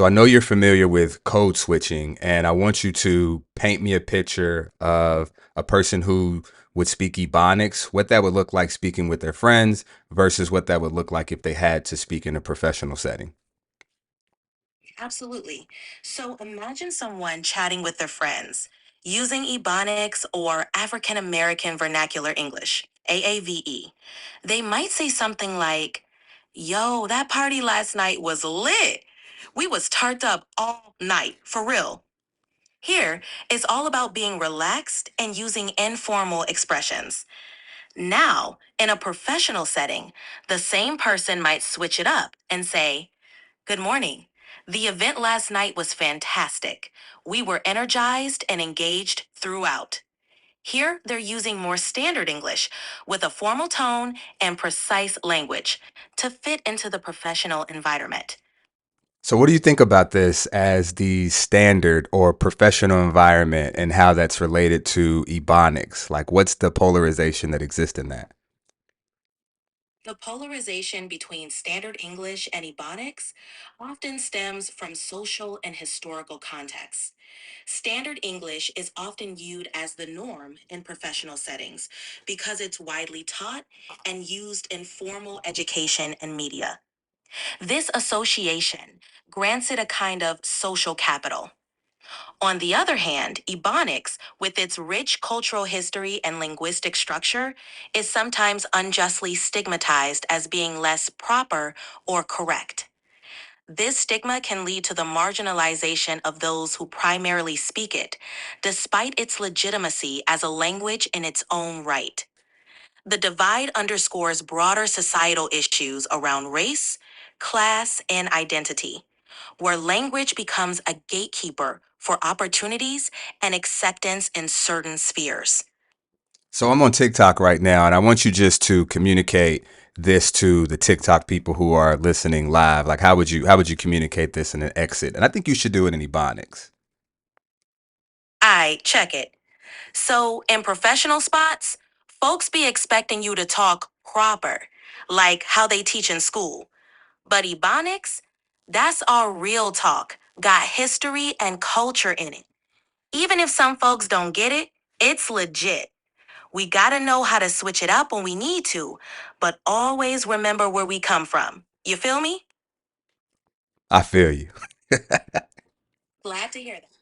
So I know you're familiar with code switching, and I want you to paint me a picture of a person who would speak Ebonics, what that would look like speaking with their friends versus what that would look like if they had to speak in a professional setting. Absolutely. So imagine someone chatting with their friends using Ebonics or African American Vernacular English, AAVE. They might say something like, "Yo, that party last night was lit. We was turned up all night, for real." Here, it's all about being relaxed and using informal expressions. Now, in a professional setting, the same person might switch it up and say, "Good morning. The event last night was fantastic. We were energized and engaged throughout." Here, they're using more standard English with a formal tone and precise language to fit into the professional environment. So, what do you think about this as the standard or professional environment and how that's related to Ebonics? Like, what's the polarization that exists in that? The polarization between standard English and Ebonics often stems from social and historical contexts. Standard English is often viewed as the norm in professional settings because it's widely taught and used in formal education and media. This association grants it a kind of social capital. On the other hand, Ebonics, with its rich cultural history and linguistic structure, is sometimes unjustly stigmatized as being less proper or correct. This stigma can lead to the marginalization of those who primarily speak it, despite its legitimacy as a language in its own right. The divide underscores broader societal issues around race, class, and identity, where language becomes a gatekeeper for opportunities and acceptance in certain spheres. So, I'm on TikTok right now, and I want you just to communicate this to the TikTok people who are listening live. Like, how would you communicate this in an exit? And I think you should do it in Ebonics. I check it. So, in professional spots, folks be expecting you to talk proper, like how they teach in school. But Ebonics, that's our real talk, got history and culture in it. Even if some folks don't get it, it's legit. We gotta know how to switch it up when we need to, but always remember where we come from. You feel me? I feel you. Glad to hear that.